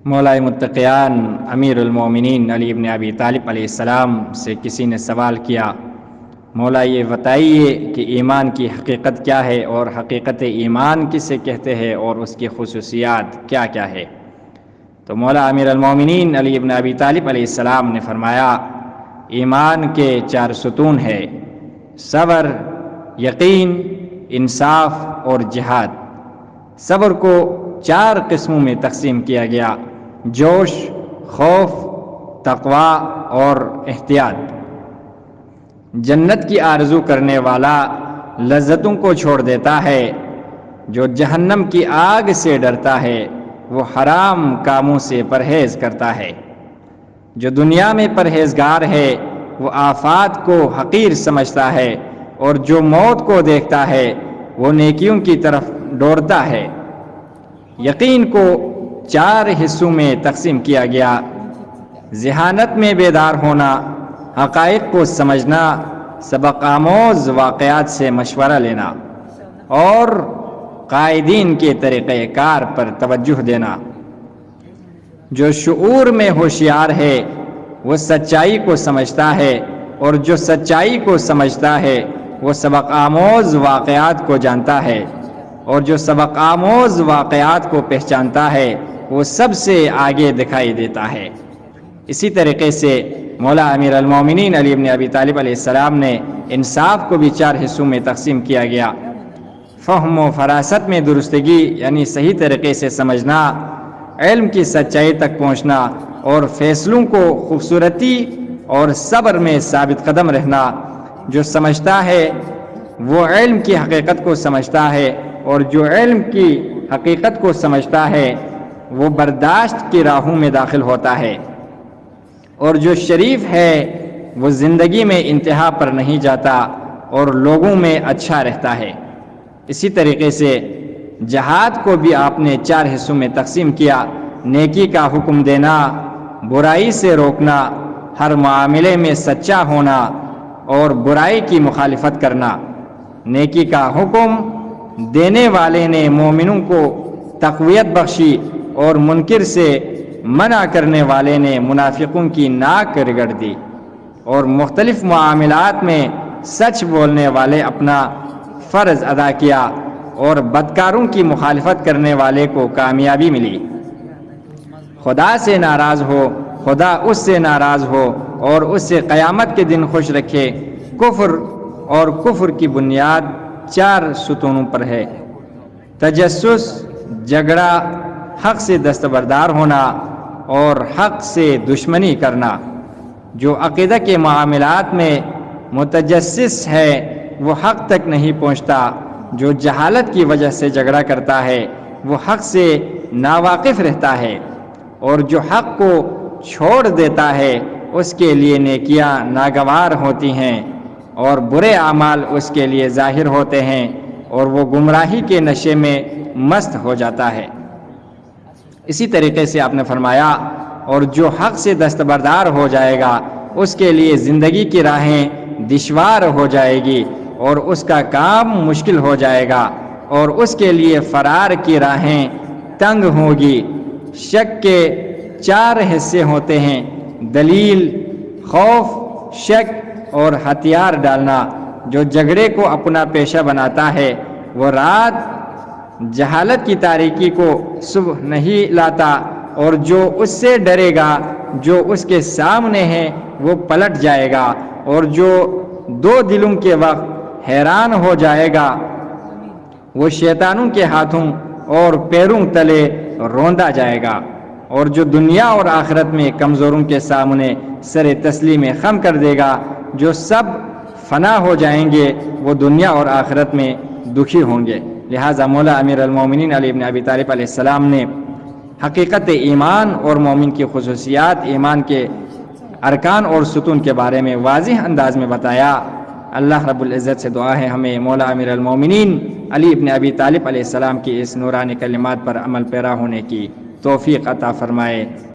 مولا متقیان امیر المومنین علی ابن ابی طالب علیہ السلام سے کسی نے سوال کیا، مولا یہ بتائیے کہ ایمان کی حقیقت کیا ہے اور حقیقت ایمان کسے کہتے ہیں اور اس کی خصوصیات کیا کیا ہے؟ تو مولا امیر المومنین علی ابن ابی طالب علیہ السلام نے فرمایا، ایمان کے 4 ستون ہے: صبر، یقین، انصاف اور جہاد۔ صبر کو 4 قسموں میں تقسیم کیا گیا: جوش، خوف، تقوی اور احتیاط۔ جنت کی آرزو کرنے والا لذتوں کو چھوڑ دیتا ہے، جو جہنم کی آگ سے ڈرتا ہے وہ حرام کاموں سے پرہیز کرتا ہے۔ جو دنیا میں پرہیزگار ہے وہ آفات کو حقیر سمجھتا ہے، اور جو موت کو دیکھتا ہے وہ نیکیوں کی طرف دوڑتا ہے۔ یقین کو 4 حصوں میں تقسیم کیا گیا: ذہانت میں بیدار ہونا، حقائق کو سمجھنا، سبق آموز واقعات سے مشورہ لینا، اور قائدین کے طریقہ کار پر توجہ دینا۔ جو شعور میں ہوشیار ہے وہ سچائی کو سمجھتا ہے، اور جو سچائی کو سمجھتا ہے وہ سبق آموز واقعات کو جانتا ہے، اور جو سبق آموز واقعات کو پہچانتا ہے وہ سب سے آگے دکھائی دیتا ہے۔ اسی طریقے سے مولا امیر المومنین علی ابن ابی طالب علیہ السلام نے انصاف کو بھی 4 حصوں میں تقسیم کیا گیا: فہم و فراست میں درستگی یعنی صحیح طریقے سے سمجھنا، علم کی سچائی تک پہنچنا، اور فیصلوں کو خوبصورتی اور صبر میں ثابت قدم رہنا۔ جو سمجھتا ہے وہ علم کی حقیقت کو سمجھتا ہے، اور جو علم کی حقیقت کو سمجھتا ہے وہ برداشت کی راہوں میں داخل ہوتا ہے، اور جو شریف ہے وہ زندگی میں انتہا پر نہیں جاتا اور لوگوں میں اچھا رہتا ہے۔ اسی طریقے سے جہاد کو بھی آپ نے 4 حصوں میں تقسیم کیا: نیکی کا حکم دینا، برائی سے روکنا، ہر معاملے میں سچا ہونا، اور برائی کی مخالفت کرنا۔ نیکی کا حکم دینے والے نے مومنوں کو تقویت بخشی، اور منکر سے منع کرنے والے نے منافقوں کی ناک رگڑ دی، اور مختلف معاملات میں سچ بولنے والے اپنا فرض ادا کیا، اور بدکاروں کی مخالفت کرنے والے کو کامیابی ملی۔ خدا سے ناراض ہو، خدا اس سے ناراض ہو اور اس سے قیامت کے دن خوش رکھے۔ کفر اور کفر کی بنیاد 4 ستونوں پر ہے: تجسس، جھگڑا، حق سے دستبردار ہونا، اور حق سے دشمنی کرنا۔ جو عقیدہ کے معاملات میں متجسس ہے وہ حق تک نہیں پہنچتا۔ جو جہالت کی وجہ سے جھگڑا کرتا ہے وہ حق سے ناواقف رہتا ہے، اور جو حق کو چھوڑ دیتا ہے اس کے لیے نیکیاں ناگوار ہوتی ہیں، اور برے اعمال اس کے لیے ظاہر ہوتے ہیں، اور وہ گمراہی کے نشے میں مست ہو جاتا ہے۔ اسی طریقے سے آپ نے فرمایا، اور جو حق سے دستبردار ہو جائے گا اس کے لیے زندگی کی راہیں دشوار ہو جائے گی، اور اس کا کام مشکل ہو جائے گا، اور اس کے لیے فرار کی راہیں تنگ ہوگی۔ شک کے 4 حصے ہوتے ہیں: دلیل، خوف، شک اور ہتھیار ڈالنا۔ جو جھگڑے کو اپنا پیشہ بناتا ہے وہ رات جہالت کی تاریکی کو صبح نہیں لاتا، اور جو اس سے ڈرے گا جو اس کے سامنے ہے وہ پلٹ جائے گا، اور جو 2 دلوں کے وقت حیران ہو جائے گا وہ شیطانوں کے ہاتھوں اور پیروں تلے روندا جائے گا، اور جو دنیا اور آخرت میں کمزوروں کے سامنے سر تسلیم خم کر دے گا۔ جو سب فنا ہو جائیں گے وہ دنیا اور آخرت میں دکھی ہوں گے۔ لہٰذا مولا امیر المومنین علی ابن ابی طالب علیہ السلام نے حقیقت ایمان اور مومن کی خصوصیات، ایمان کے ارکان اور ستون کے بارے میں واضح انداز میں بتایا۔ اللہ رب العزت سے دعا ہے ہمیں مولا امیر المومنین علی ابن ابی طالب علیہ السلام کی اس نورانی کلمات پر عمل پیرا ہونے کی توفیق عطا فرمائے۔